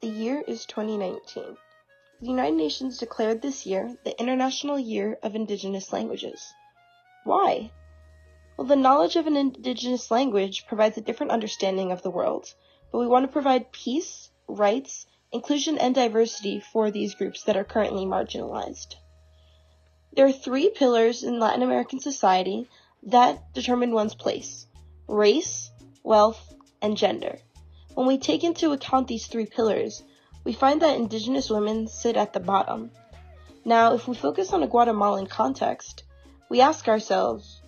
The year is 2019. The United Nations declared this year the International Year of Indigenous Languages. Why? Well, the knowledge of an indigenous language provides a different understanding of the world, but we want to provide peace, rights, inclusion, and diversity for these groups that are currently marginalized. There are 3 pillars in Latin American society that determine one's place: race, wealth, and gender. When we take into account these 3 pillars, we find that indigenous women sit at the bottom. Now, if we focus on a Guatemalan context, we ask ourselves,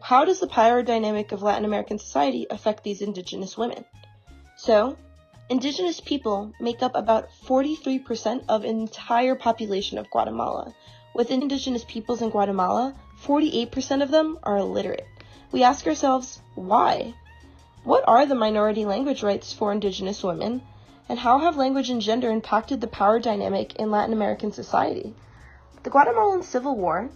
how does the power dynamic of Latin American society affect these indigenous women? So, indigenous people make up about 43% of the entire population of Guatemala. Within indigenous peoples in Guatemala, 48% of them are illiterate. We ask ourselves, why? What are the minority language rights for indigenous women, and how have language and gender impacted the power dynamic in Latin American society? The Guatemalan Civil War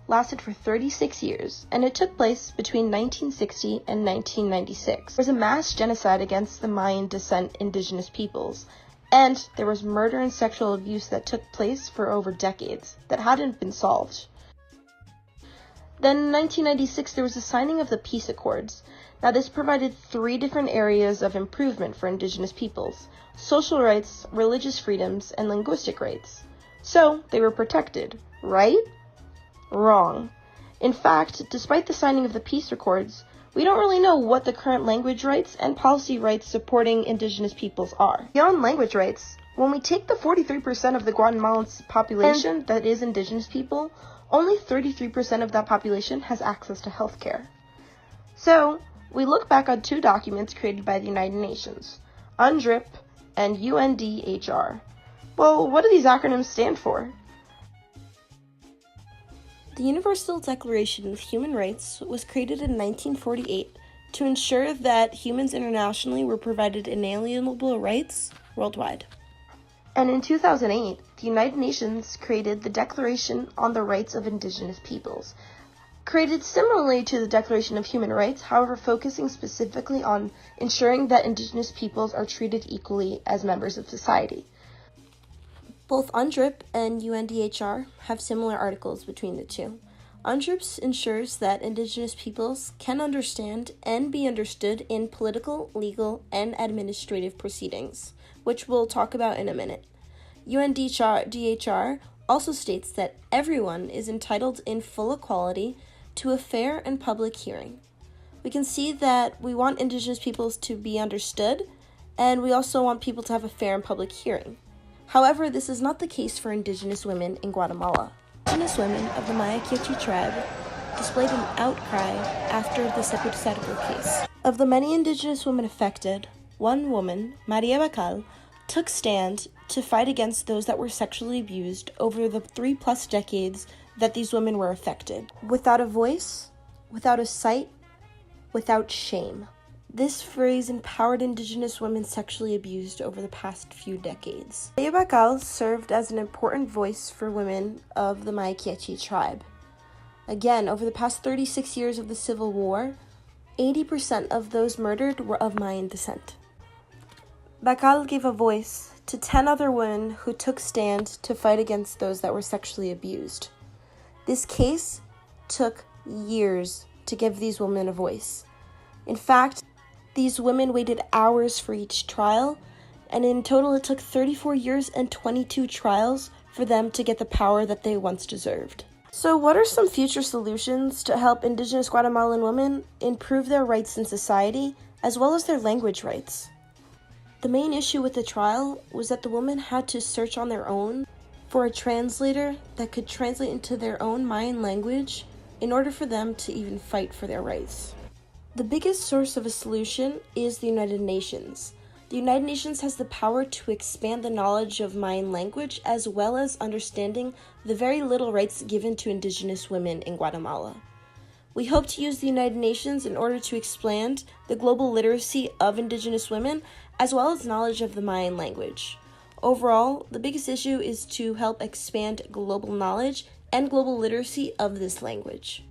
lasted for 36 years, and it took place between 1960 and 1996. There was a mass genocide against the Mayan descent indigenous peoples, and there was murder and sexual abuse that took place for over decades that hadn't been solved. Then in 1996, there was the signing of the Peace Accords. Now this provided 3 different areas of improvement for indigenous peoples: social rights, religious freedoms, and linguistic rights. So they were protected, right? Wrong. In fact, despite the signing of the Peace Accords, we don't really know what the current language rights and policy rights supporting indigenous peoples are. Beyond language rights, when we take the 43% of the Guatemalan population that is indigenous people, only 33% of that population has access to healthcare. So, we look back on 2 documents created by the United Nations, UNDRIP and UNDHR. Well, what do these acronyms stand for? The Universal Declaration of Human Rights was created in 1948 to ensure that humans internationally were provided inalienable rights worldwide. And in 2008, the United Nations created the Declaration on the Rights of Indigenous Peoples, created similarly to the Declaration of Human Rights, however focusing specifically on ensuring that indigenous peoples are treated equally as members of society. Both UNDRIP and UNDHR have similar articles between the 2. UNDRIP ensures that indigenous peoples can understand and be understood in political, legal, and administrative proceedings, which we'll talk about in a minute. UNDHR also states that everyone is entitled in full equality to a fair and public hearing. We can see that we want indigenous peoples to be understood, and we also want people to have a fair and public hearing. However, this is not the case for indigenous women in Guatemala. Indigenous women of the Mayan tribe displayed an outcry after the Sepur Zarco case. Of the many indigenous women affected, one woman, Maria Bacal, took stand to fight against those that were sexually abused over the 3+ decades that these women were affected. Without a voice, without a sight, without shame. This phrase empowered indigenous women sexually abused over the past few decades. Maria Bacal served as an important voice for women of the Mayan tribe. Again, over the past 36 years of the Civil War, 80% of those murdered were of Mayan descent. Bacal gave a voice to 10 other women who took stand to fight against those that were sexually abused. This case took years to give these women a voice. In fact, these women waited hours for each trial, and in total it took 34 years and 22 trials for them to get the power that they once deserved. So what are some future solutions to help indigenous Guatemalan women improve their rights in society, as well as their language rights? The main issue with the trial was that the women had to search on their own for a translator that could translate into their own Mayan language in order for them to even fight for their rights. The biggest source of a solution is the United Nations. The United Nations has the power to expand the knowledge of Mayan language as well as understanding the very little rights given to indigenous women in Guatemala. We hope to use the United Nations in order to expand the global literacy of indigenous women as well as knowledge of the Mayan language. Overall, the biggest issue is to help expand global knowledge and global literacy of this language.